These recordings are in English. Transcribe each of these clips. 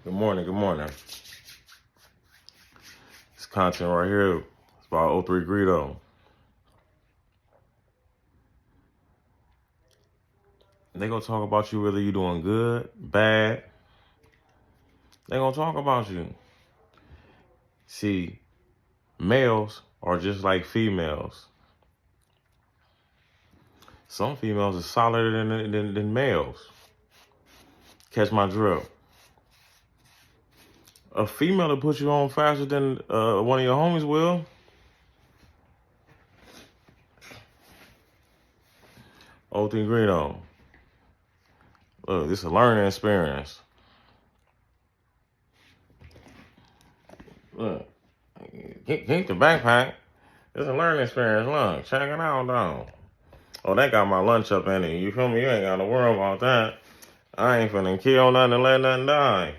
Good morning, good morning. This content right here is about O3 Greedo. They gonna talk about you whether you doing good, bad. They gonna talk about you. See, males are just like females. Some females are solider than males. Catch my drift. A female will put you on faster than one of your homies will. O3 Greedo. Look, this is a learning experience. Look, keep the backpack. It's a learning experience. Look, check it out, though. Oh, that got my lunch up in it. You feel me? You ain't got to worry about that. I ain't finna kill nothing and let nothing die.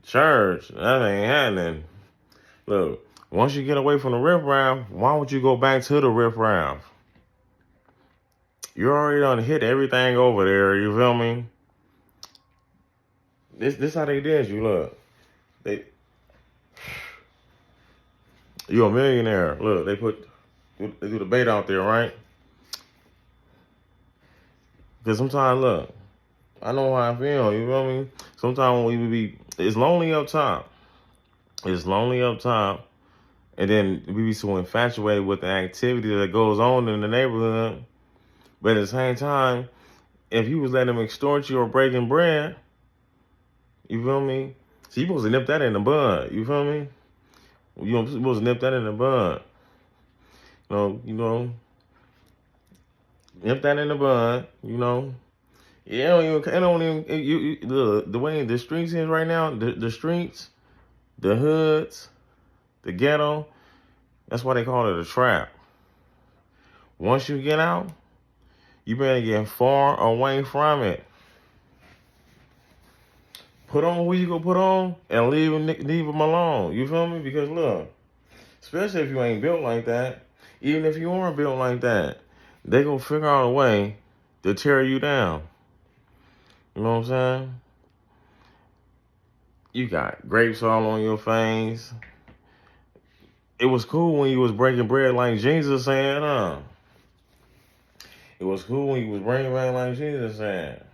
Church, that ain't happening. Look, once you get away from the riffraff, why would you go back to the riffraff? You already done hit everything over there. You feel me? This how they did you. Look, you a millionaire. Look, they do the bait out there, right? Because sometimes, look, I know how I feel, you feel me? Sometimes it's lonely up top. It's lonely up top. And then we be so infatuated with the activity that goes on in the neighborhood. But at the same time, if you was letting them extort you or breaking bread, you feel me? So you supposed to nip that in the bud, you feel me? You supposed to nip that in the bud. Nip that in the bud, Yeah, the way the streets is right now, the streets, the hoods, the ghetto, that's why they call it a trap. Once you get out, you better get far away from it. Put on who you gonna put on and leave them alone. You feel me? Because look, especially if you ain't built like that, even if you are built like that, they gonna figure out a way to tear you down. You know what I'm saying? You got grapes all on your face. It was cool when you was breaking bread like Jesus said, huh? It was cool when you was breaking bread like Jesus said.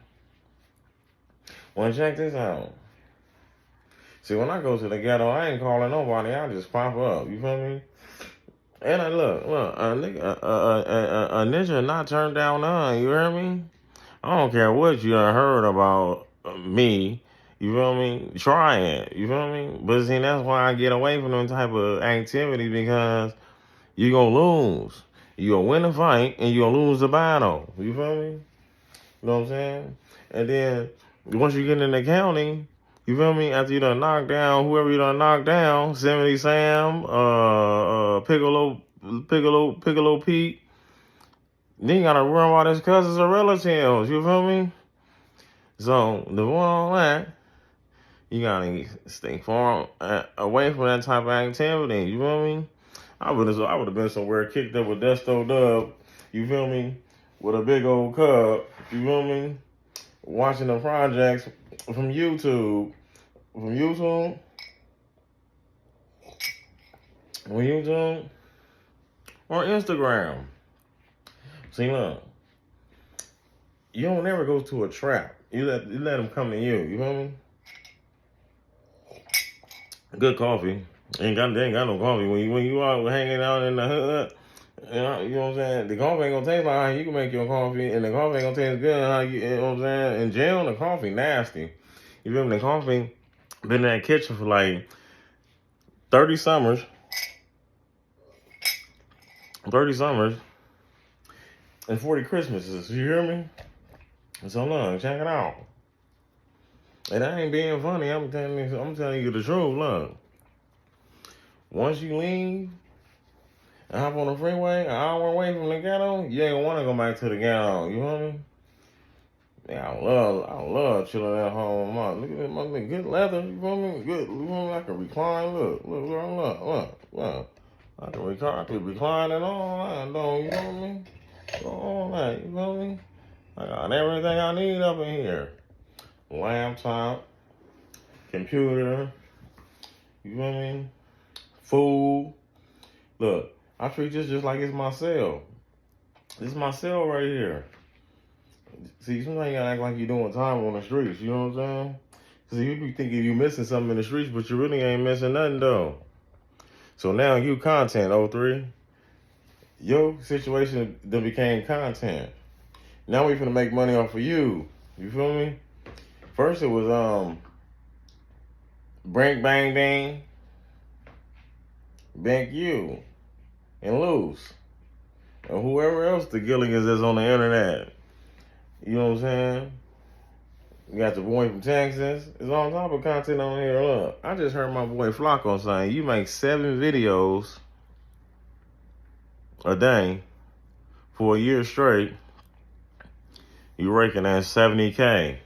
Well, check this out. See, when I go to the ghetto, I ain't calling nobody. I just pop up. You feel me? And look, a ninja not turned down none. You hear me? I don't care what you done heard about me. You feel me? Try it. You feel me? But see, that's why I get away from them type of activity, because you gonna lose. You gonna win the fight and you gonna lose the battle. You feel me? You know what I'm saying? And then once you get in the county, you feel me? After you done knock down whoever you done knock down, 70 Sam, Piccolo Pete, then you gotta worry about his cousins or relatives. You feel me? So to avoid all that, you gotta stay far away from that type of activity. You feel me? I would have been somewhere kicked up with Desto Dub. You feel me? With a big old cup. You feel me? Watching the projects from YouTube. From YouTube or Instagram. See, look, you don't ever go to a trap. You let them come to you. You feel me? Good coffee. They ain't got no coffee when you out hanging out in the hood. You know what I'm saying? The coffee ain't gonna taste like how you can make your coffee, and the coffee ain't gonna taste good how you know what I'm saying? In jail, the coffee nasty. You feel me? The coffee been in that kitchen for like 30 summers. 30 summers and 40 Christmases. You hear me? So look, check it out. And I ain't being funny. I'm telling you the truth. Look, once you leave and hop on the freeway an hour away from the ghetto, you ain't gonna want to go back to the ghetto. You feel me? Yeah, I love chilling at home. Look at my good leather. You feel me? Good. You feel me? I can recline. Look. I can recline and all that. Don't you feel me? All that. You feel me? I got everything I need up in here. Laptop, computer, you feel me? Food. Look, I treat this just like it's my cell. This is my cell right here. See, sometimes you gotta act like you're doing time on the streets, you know what I'm saying? See, you be thinking you missing something in the streets, but you really ain't missing nothing though. So now you content, O3. Your situation then became content. Now we finna make money off of you. You feel me? First it was Brink Bang Bang, Bank You, and Loose. And whoever else the Gilligans is on the internet. You know what I'm saying? You got the boy from Texas. It's all type of content on here. Look, I just heard my boy Flocko saying you make 7 videos a day for a year straight. You raking at 70K.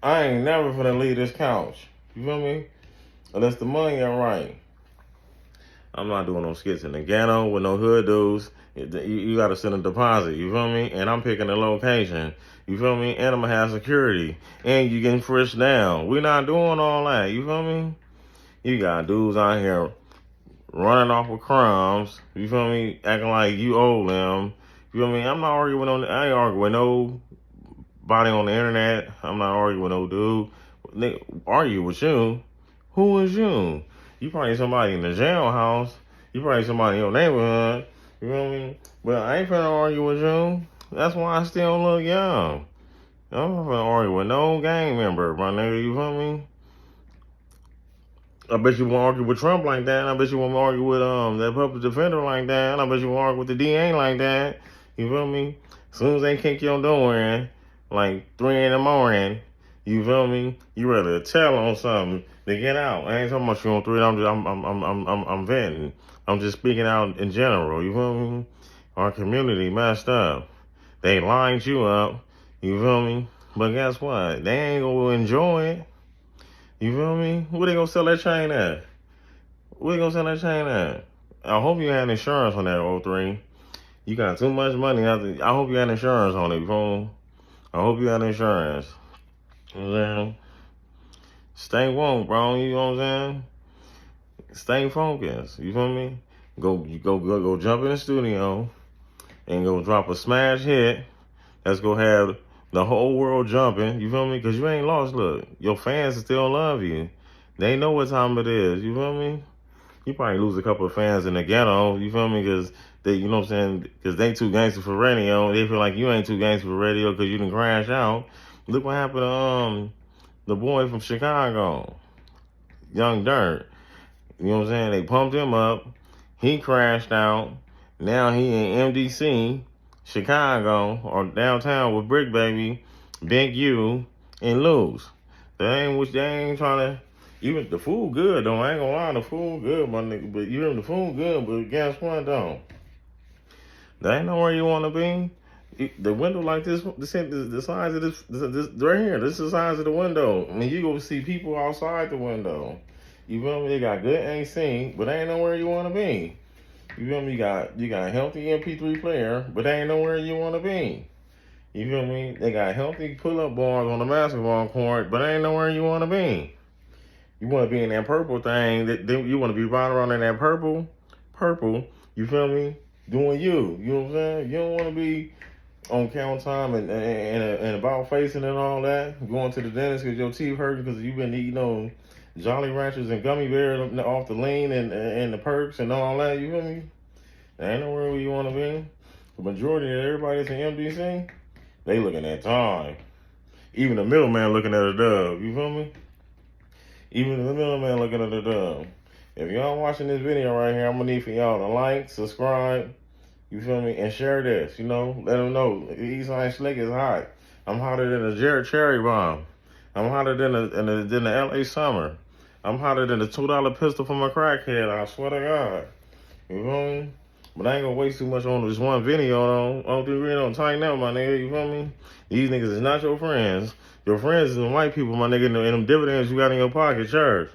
I ain't never finna leave this couch. You feel me? Unless the money ain't right. I'm not doing no skits in the ghetto with no hood dudes. You gotta send a deposit, you feel me? And I'm picking a location, you feel me? And I'm gonna have security. And you getting fresh down. We not doing all that, you feel me? You got dudes out here running off with crumbs, you feel me? Acting like you owe them. You feel me? I'm not arguing I ain't arguing with nobody on the internet. I'm not arguing with no dude. They argue with you. Who is you? You probably somebody in the jailhouse. You probably somebody in your neighborhood. You feel me? But I ain't finna argue with you. That's why I still look young. I'm not finna argue with no gang member, my nigga. You feel me? I bet you won't argue with Trump like that. I bet you won't argue with that public defender like that. I bet you won't argue with the DA like that. You feel me? As soon as they kick your door in, like 3 in the morning, you feel me? You ready to tell on something to get out. I ain't talking about you on 3. I'm venting. I'm just speaking out in general. You feel me? Our community messed up. They lined you up. You feel me? But guess what? They ain't gonna enjoy it. You feel me? Where they gonna sell that chain at? Where they gonna sell that chain at? I hope you had insurance on that, O3. You got too much money. I hope you had insurance on it, you feel me? I hope you had insurance. You know what I'm saying? Stay woke, bro. You know what I'm saying? Stay focused. You feel me? Go jump in the studio and go drop a smash hit that's gonna have the whole world jumping. You feel me? Because you ain't lost. Look, your fans still love you. They know what time it is. You feel me? You probably lose a couple of fans in the ghetto. You feel me? Because they, you know what I'm saying? Because they too gangster for radio. They feel like you ain't too gangster for radio because you didn't crash out. Look what happened to the boy from Chicago, Young Dirt. You know what I'm saying? They pumped him up. He crashed out. Now he in MDC, Chicago, or downtown with Brick Baby, Big U, and Lose. They ain't trying to. Even the food good though. I ain't gonna lie, the food good, my nigga. But you know the food good, but guess what though? That ain't know where you want to be. The window like this, the size of this right here. This is the size of the window. I mean, you go see people outside the window. You feel me? They got good AC, but they ain't nowhere you want to be. You feel me? You got a healthy MP3 player, but they ain't nowhere you want to be. You feel me? They got healthy pull-up bars on the basketball court, but they ain't nowhere you want to be. You want to be in that purple thing. You want to be riding around in that purple. You feel me? Doing you. You know what I'm saying? You don't want to be on count time and about facing and all that. Going to the dentist because your teeth hurt because you've been eating on Jolly Ranchers and gummy bears off the lean and the perks and all that. You feel me? There ain't nowhere you want to be. The majority of everybody that's in MDC, they looking at time. Even the middleman looking at a dub. You feel me? Even the middleman looking at a dub. If y'all watching this video right here, I'm gonna need for y'all to like, subscribe, you feel me, and share this. You know, let them know Eastside Slick is hot. I'm hotter than a Jared Cherry Bomb. I'm hotter than the LA summer. I'm hotter than a $2 pistol from a crackhead. I swear to God. You feel me? But I ain't gonna waste too much on this one video though. Oh, don't tighten up, my nigga. You feel me? These niggas is not your friends. Your friends is the white people, my nigga, and them dividends you got in your pocket, church.